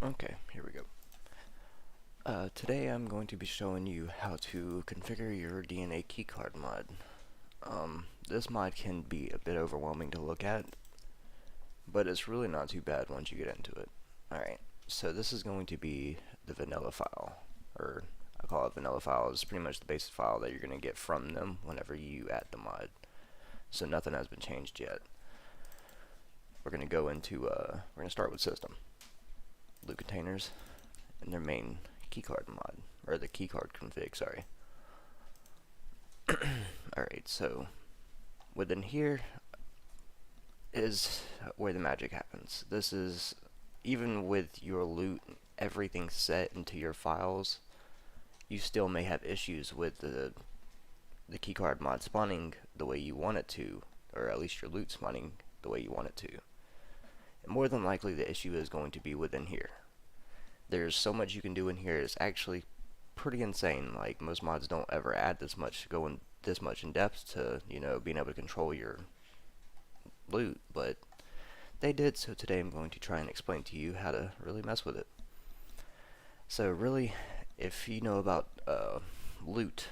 Okay, here we go. Today I'm going to be showing you how to configure your DNA keycard mod. This mod can be a bit overwhelming to look at, but it's really not too bad once you get into it. Alright, so this is going to be the vanilla file, or I call it vanilla file. It's pretty much the basic file that you're going to get from them whenever you add the mod. So nothing has been changed yet. We're going to go into, we're going to start with system, loot containers, and their main keycard mod, or the keycard config, sorry. Alright, so within here is where the magic happens. This is, even with your loot, everything set into your files, you still may have issues with the keycard mod spawning the way you want it to, or at least your loot spawning the way you want it to. And more than likely the issue is going to be within here. There's so much you can do in here. It's actually pretty insane. Like, most mods don't ever add this much, this much in depth to, you know, being able to control your loot, but they did. So today I'm going to try and explain to you how to really mess with it. So really, if you know about loot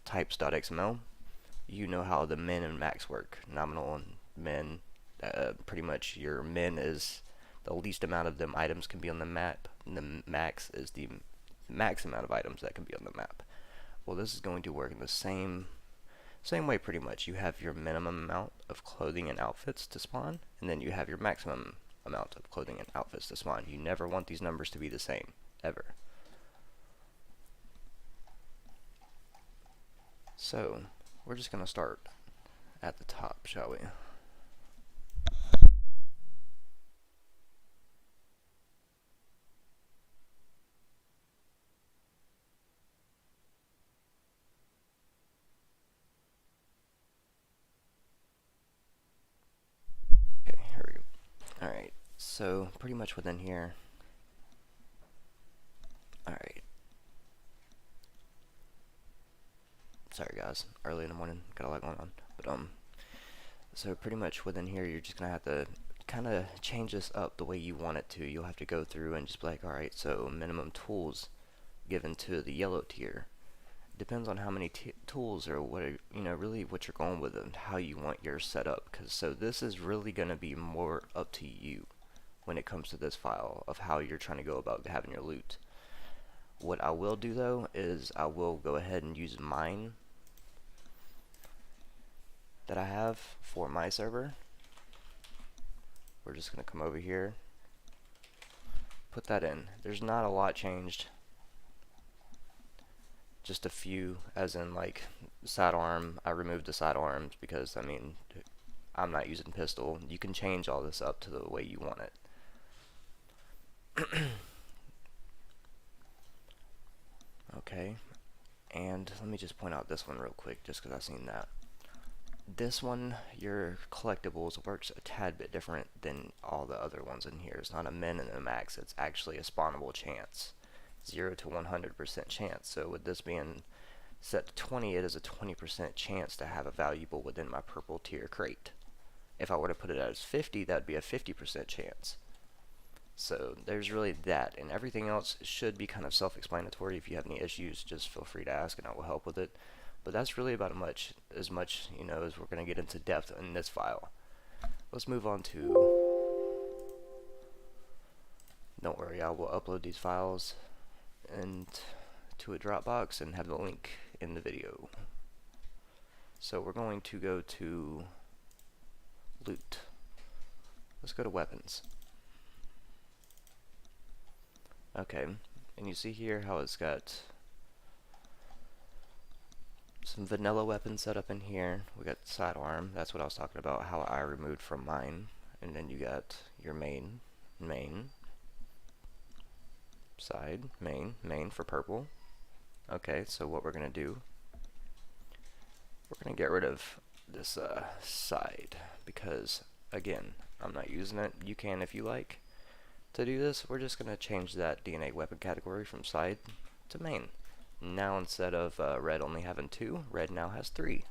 types.xml, you know how the min and max work. Nominal and min, pretty much your min is the least amount of them items can be on the map, and the max is the max amount of items that can be on the map. Well, this is going to work in the same way pretty much. You have your minimum amount of clothing and outfits to spawn, and then you have your maximum amount of clothing and outfits to spawn. You never want these numbers to be the same, ever. So, we're just going to start at the top, shall we? Okay, here we go. Alright, so pretty much within here. Alright. Sorry guys, early in the morning, got a lot going on. But so pretty much within here you're just gonna have to kind of change this up the way you want it to. You'll have to go through and just be like, alright, so minimum tools given to the yellow tier. Depends on how many tools or what, you know, really what you're going with and how you want yours set up. Cause so this is really gonna be more up to you when it comes to this file of how you're trying to go about having your loot. What I will do though is I will go ahead and use mine that I have for my server. We're just gonna come over here, put that in. There's not a lot changed, just a few, as in like sidearm. I removed the sidearms because, I mean, I'm not using pistol. You can change all this up to the way you want it. Okay, and let me just point out this one real quick just because I've seen that. This one, your collectibles, works a tad bit different than all the other ones in here. It's not a min and a max, it's actually a spawnable chance. 0 to 100% chance. So with this being set to 20, it is a 20% chance to have a valuable within my purple tier crate. If I were to put it as 50, that'd be a 50% chance. So there's really that, and everything else should be kind of self-explanatory. If you have any issues, just feel free to ask and I will help with it. But that's really about as much, you know, as we're going to get into depth in this file. Let's move on to, don't worry, I will upload these files and to a Dropbox and have the link in the video. So we're going to go to loot. Let's go to weapons. Okay, and you see here how it's got some vanilla weapons set up in here. We got sidearm, that's what I was talking about, how I removed from mine. And then you got your main, side, main for purple. Okay, so what we're gonna do, we're gonna get rid of this side, because again, I'm not using it. You can if you like. To do this, we're just gonna change that DNA weapon category from side to main. Now instead of red only having 2, red now has 3.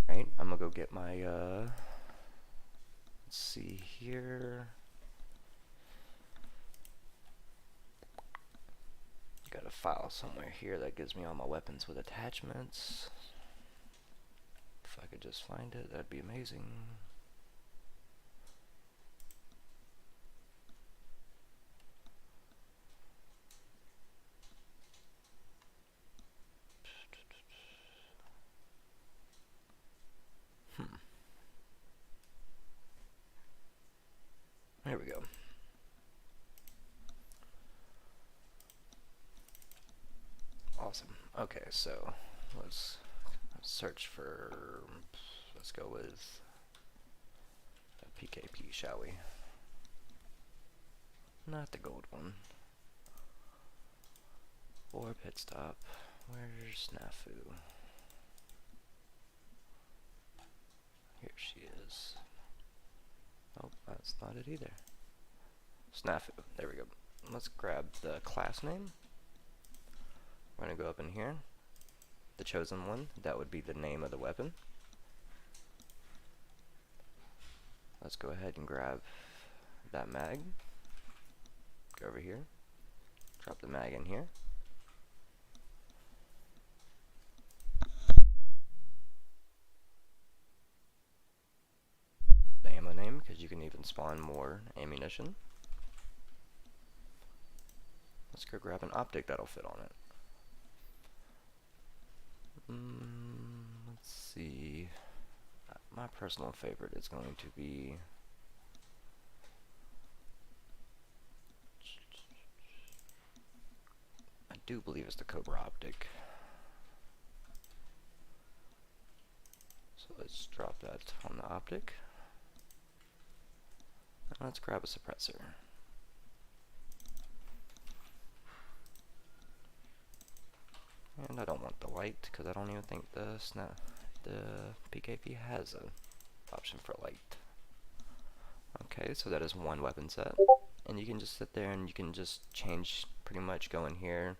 Right, I'm gonna go get my, let's see here. Got a file somewhere here that gives me all my weapons with attachments. If I could just find it, that'd be amazing. There we go. Awesome. Okay, so let's search for, let's go with a PKP, shall we? Not the gold one. Or pit stop. Where's Snafu? Here she is. Oh, that's not it either. Snafu. There we go. Let's grab the class name. We're going to go up in here. The chosen one. That would be the name of the weapon. Let's go ahead and grab that mag. Go over here. Drop the mag in here. The ammo name, because you can even spawn more ammunition. Let's go grab an optic that'll fit on it. Let's see. My personal favorite is going to be I do believe it's the Cobra optic. So let's drop that on the optic. And let's grab a suppressor. And I don't want the light because I don't even think the PKP has an option for light. Okay, so that is one weapon set. And you can just sit there and you can just change, pretty much go in here,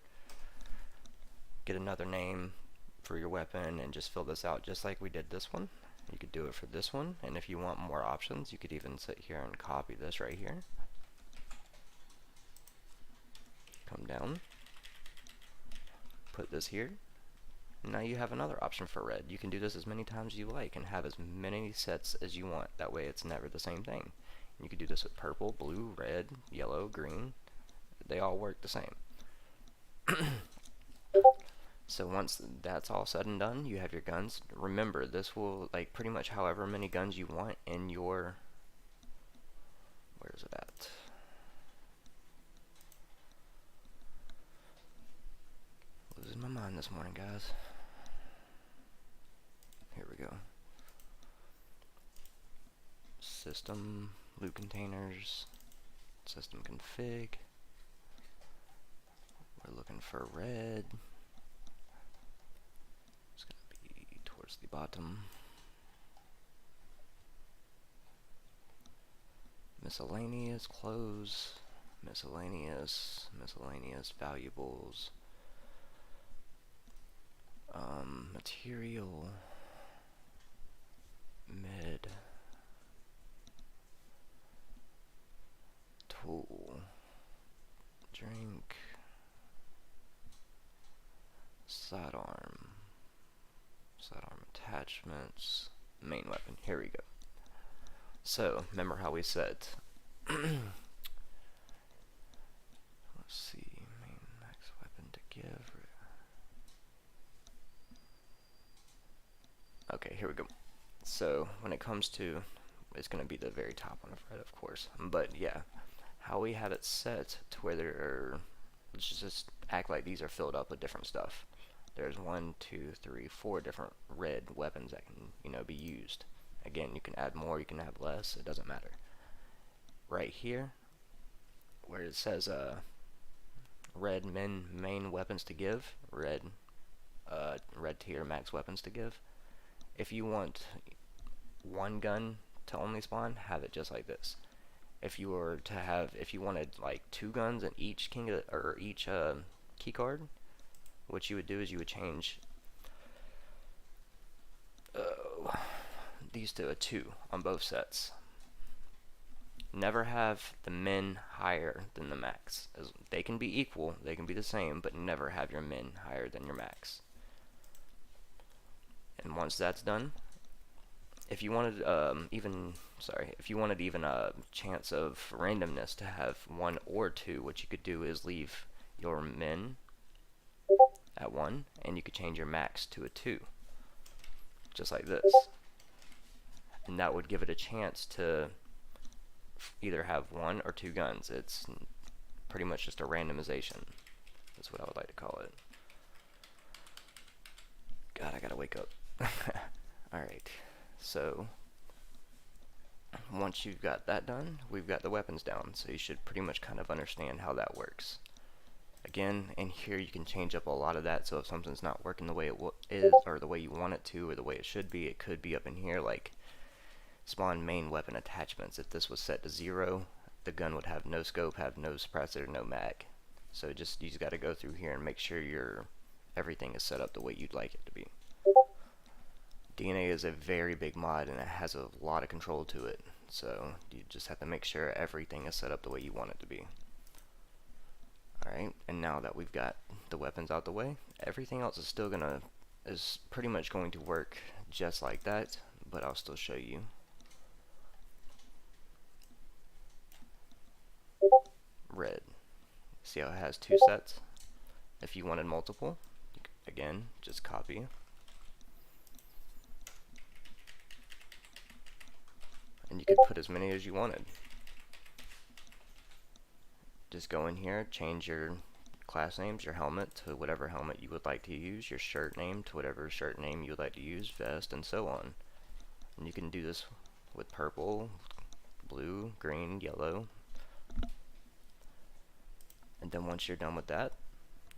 get another name for your weapon and just fill this out just like we did this one. You could do it for this one, and if you want more options, you could even sit here and copy this right here. Come down. Put this here. Now you have another option for red. You can do this as many times as you like and have as many sets as you want. That way it's never the same thing. You can do this with purple, blue, red, yellow, green. They all work the same. So once that's all said and done, you have your guns. Remember, this will, like, pretty much however many guns you want in your... Where is it at? Losing my mind this morning, guys. Here we go. System, loot containers, system config. We're looking for red. It's going to be towards the bottom. Miscellaneous, clothes, miscellaneous, valuables, material, mid, tool, drink, sidearm attachments, main weapon. Here we go. So, remember how we said, let's see, main max weapon to give. Okay, here we go. So, when it comes to, it's going to be the very top one of red, of course. But yeah, how we have it set to where there are, let's just act like these are filled up with different stuff. There's 1, 2, 3, 4 different red weapons that can, be used. Again, you can add more, you can add less, it doesn't matter. Right here, where it says red main weapons to give, red tier max weapons to give. If you want one gun to only spawn, have it just like this. If you wanted like 2 guns in each key card, what you would do is you would change these to a 2 on both sets. Never have the min higher than the max. They can be equal, they can be the same, but never have your min higher than your max. And once that's done, if you wanted if you wanted even a chance of randomness to have 1 or 2, what you could do is leave your min at 1, and you could change your max to a 2, just like this. And that would give it a chance to either have 1 or 2 guns. It's pretty much just a randomization. That's what I would like to call it. God, I gotta wake up. Alright, so once you've got that done, we've got the weapons down, so you should pretty much kind of understand how that works. Again, in here you can change up a lot of that, so if something's not working the way it is, or the way you want it to, or the way it should be, it could be up in here, like spawn main weapon attachments. If this was set to 0, the gun would have no scope, have no suppressor, no mag. So you just got to go through here and make sure everything is set up the way you'd like it to be. DNA is a very big mod and it has a lot of control to it, so you just have to make sure everything is set up the way you want it to be. Alright, and now that we've got the weapons out the way, everything else is pretty much going to work just like that, but I'll still show you. Red. See how it has 2 sets? If you wanted multiple, again, just copy. And you could put as many as you wanted. Just go in here, change your class names, your helmet to whatever helmet you would like to use, your shirt name to whatever shirt name you would like to use, vest, and so on. And you can do this with purple, blue, green, yellow. And then once you're done with that,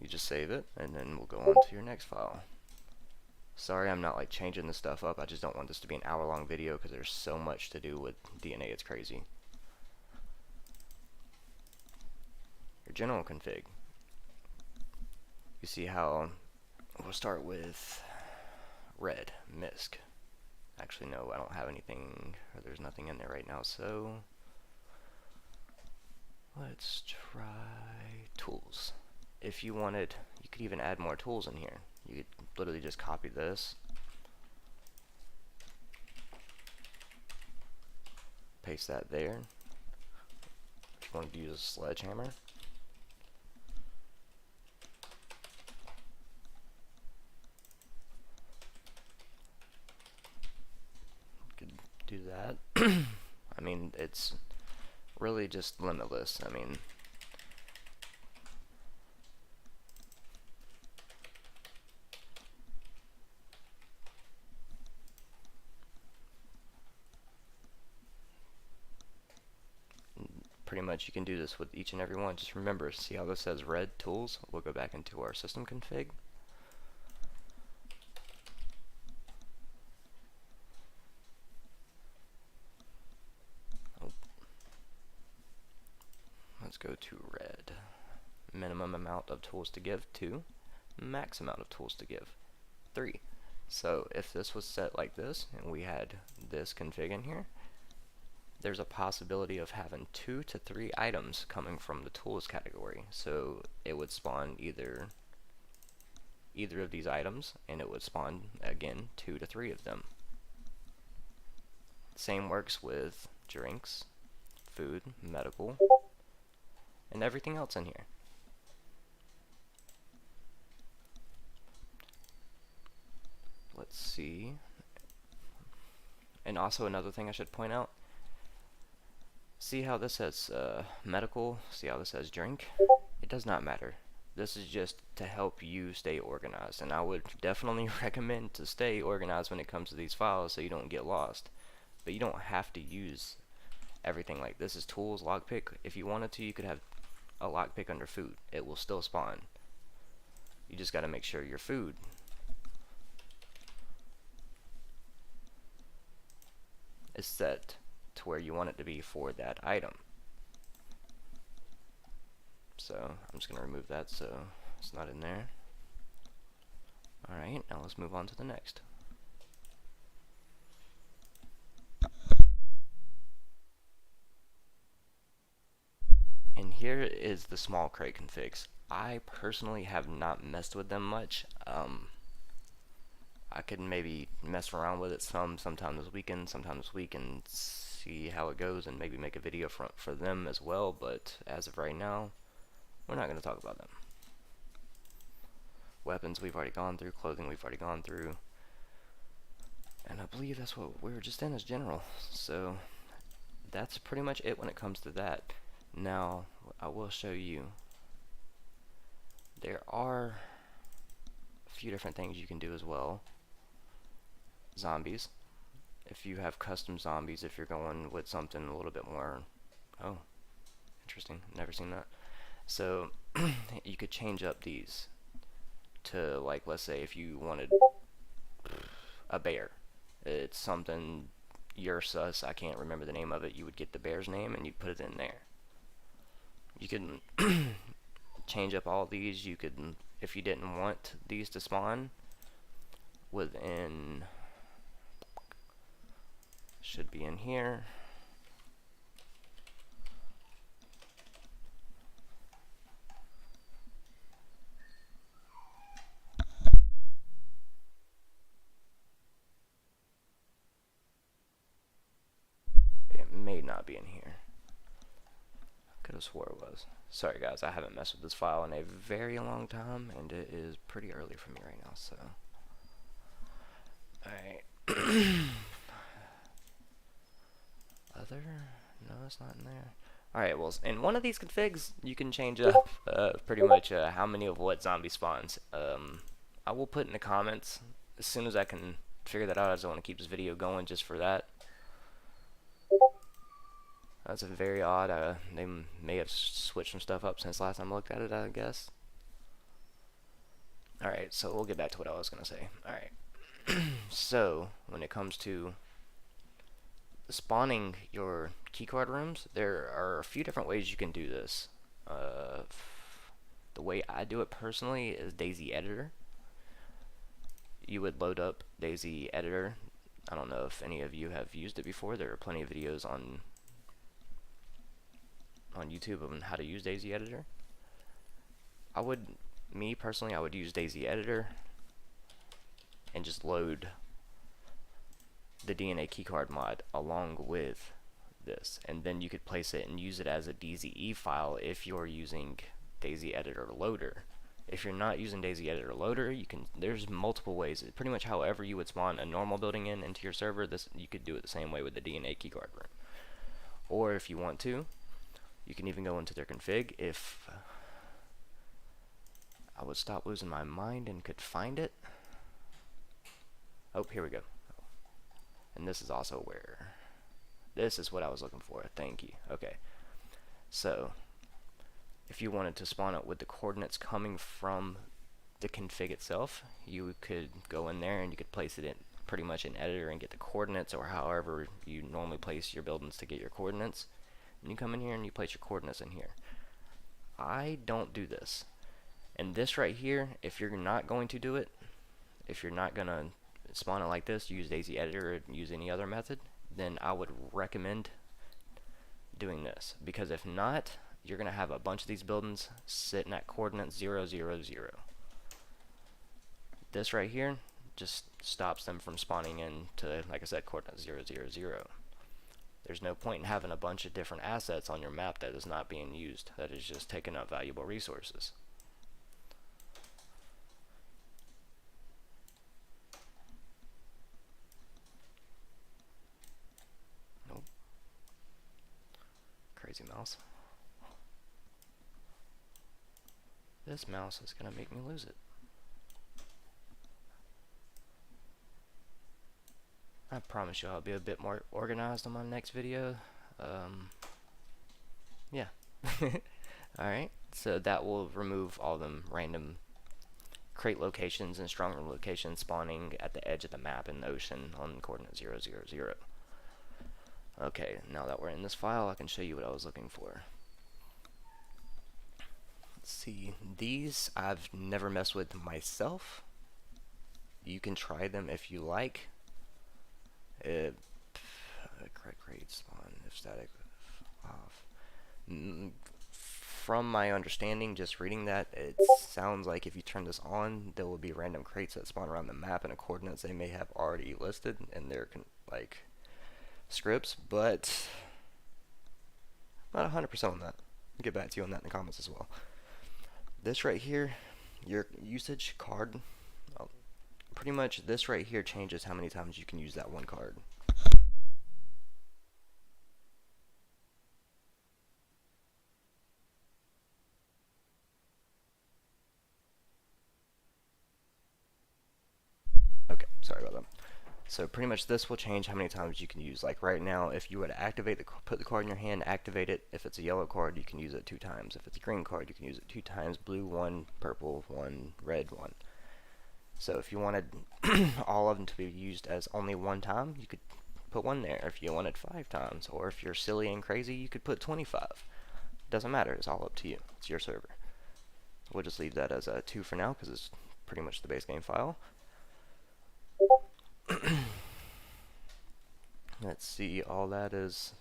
you just save it, and then we'll go on to your next file. Sorry I'm not like changing this stuff up, I just don't want this to be an hour-long video because there's so much to do with DNA, it's crazy. Your general config. You see how we'll start with red, MISC. Actually no, I don't have anything, or there's nothing in there right now, so let's try tools. If you wanted, you could even add more tools in here. You could literally just copy this, paste that there. If you wanted to use a sledgehammer, you could do that. I mean, it's really just limitless. I mean, pretty much you can do this with each and every one. Just remember, see how this says red tools? We'll go back into our system config. Let's go to red. Minimum amount of tools to give, 2. Max amount of tools to give, 3. So if this was set like this, and we had this config in here, there's a possibility of having 2 to 3 items coming from the tools category. So it would spawn either of these items, and it would spawn, again, 2 to 3 of them. Same works with drinks, food, medical, and everything else in here. Let's see. And also another thing I should point out, see how this says medical, see how this says drink? It does not matter. This is just to help you stay organized, and I would definitely recommend to stay organized when it comes to these files so you don't get lost. But you don't have to use everything. Like this is tools, lockpick. If you wanted to, you could have a lockpick under food. It will still spawn. You just got to make sure your food is set to where you want it to be for that item. So I'm just going to remove that so it's not in there. Alright, now let's move on to the next. here is the small crate configs. I personally have not messed with them much. I could maybe mess around with it sometime this weekend, sometime this week, and see how it goes, and maybe make a video for them as well. But as of right now, we're not going to talk about them. Weapons we've already gone through, clothing we've already gone through, and I believe that's what we were just in as general. So that's pretty much it when it comes to that. Now I will show you. There are a few different things you can do as well. Zombies. If you have custom zombies, if you're going with something a little bit more, oh, interesting, never seen that. So you could change up these to, like, let's say if you wanted a bear, it's something you're sus, I can't remember the name of it, you would get the bear's name and you put it in there. You can change up all these. You could, if you didn't want these to spawn within, should be in here. It may not be in here. Could have swore it was. Sorry guys, I haven't messed with this file in a very long time, and it is pretty early for me right now, so. Alright. Other? No, it's not in there. Alright, well, in one of these configs, you can change up pretty much how many of what zombie spawns. I will put in the comments as soon as I can figure that out. I just want to keep this video going just for that. That's a very odd. They may have switched some stuff up since last time I looked at it, I guess. Alright, so we'll get back to what I was going to say. Alright. So, when it comes to spawning your keycard rooms, there are a few different ways you can do this. The way I do it personally is Dayz Editor. You would load up Dayz Editor. I don't know if any of you have used it before. There are plenty of videos on YouTube on how to use Dayz Editor. Me personally, I would use Dayz Editor and just load the DNA KeyCard mod along with this, and then you could place it and use it as a DZE file if you're using Dayz Editor Loader. If you're not using Dayz Editor Loader, there's multiple ways. Pretty much however you would spawn a normal building into your server, you could do it the same way with the DNA KeyCard room. Or if you want to, you can even go into their config. If I would stop losing my mind and could find it. Oh, here we go. And this is also where, this is what I was looking for. Thank you. Okay. So, if you wanted to spawn it with the coordinates coming from the config itself, you could go in there and you could place it in pretty much in editor and get the coordinates, or however you normally place your buildings to get your coordinates. And you come in here and you place your coordinates in here. I don't do this. And this right here, if you're not going to do it, if you're not going to spawn it like this, use Dayz Editor or use any other method, then I would recommend doing this. Because if not, you're going to have a bunch of these buildings sitting at coordinate 0, 0, 0. This right here just stops them from spawning into, like I said, coordinate 0, 0, 0. There's no point in having a bunch of different assets on your map that is not being used, that is just taking up valuable resources. Nope. Crazy mouse. This mouse is gonna make me lose it. I promise you I'll be a bit more organized on my next video. Yeah. Alright, so that will remove all them random crate locations and strong room locations spawning at the edge of the map in the ocean on coordinate 0, 0, 0. Okay, now that we're in this file, I can show you what I was looking for. Let's see, these I've never messed with myself. You can try them if you like. Correct grade spawn if static off. from my understanding, just reading that, it sounds like if you turn this on, there will be random crates that spawn around the map and coordinates they may have already listed in their like scripts, but I'm not 100% on that. I'll get back to you on that in the comments as well. This right here, your usage card, pretty much this right here changes how many times you can use that one card. Okay, sorry about that. So pretty much this will change how many times you can use. Like right now, if you were to activate put the card in your hand, activate it. If it's a yellow card, you can use it 2 times. If it's a green card, you can use it 2 times. Blue 1, purple 1, red 1. So if you wanted all of them to be used as only 1 time, you could put 1 there. If you wanted 5 times, or if you're silly and crazy, you could put 25. Doesn't matter. It's all up to you. It's your server. We'll just leave that as a 2 for now because it's pretty much the base game file. Let's see, all that is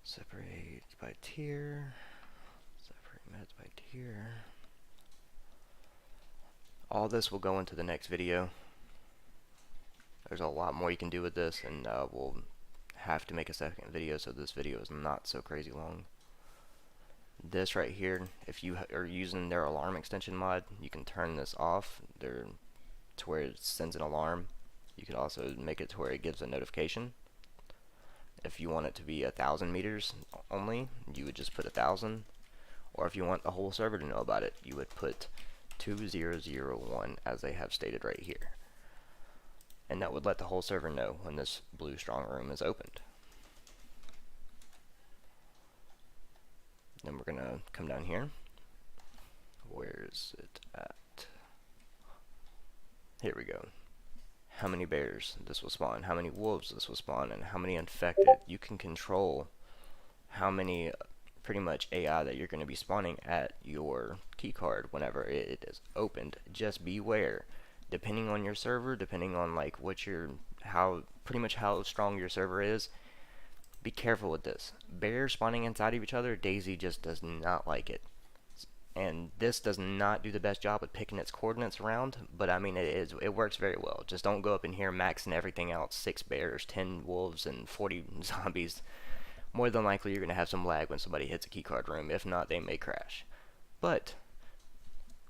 separate by tier, separate meds by tier. All this will go into the next video. There's a lot more you can do with this, and we'll have to make a second video so this video is not so crazy long. This right here, if you are using their alarm extension mod, you can turn this off to where it sends an alarm. You could also make it to where it gives a notification. If you want it to be 1,000 meters only, you would just put 1,000. Or if you want the whole server to know about it, you would put 2001 as they have stated right here. And that would let the whole server know when this blue strong room is opened. Then we're gonna come down here. Where is it at? Here we go. How many bears this will spawn, how many wolves this will spawn, and how many infected. You can control how many pretty much AI that you're going to be spawning at your keycard whenever it is opened. Just beware, depending on your server, depending on like pretty much how strong your server is, be careful with this. Bears spawning inside of each other, Dayz just does not like it. And this does not do the best job at picking its coordinates around, but I mean it works very well. Just don't go up in here maxing everything out, 6 bears, 10 wolves, and 40 zombies. More than likely you're going to have some lag when somebody hits a keycard room. If not, they may crash. But,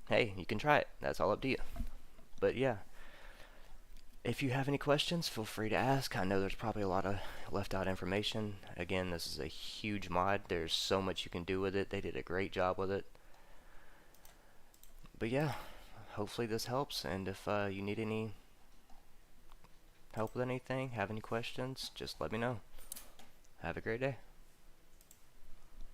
hey, you can try it. That's all up to you. But yeah, if you have any questions, feel free to ask. I know there's probably a lot of left out information. Again, this is a huge mod. There's so much you can do with it. They did a great job with it. But yeah, hopefully this helps, and if you need any help with anything, have any questions, just let me know. Have a great day.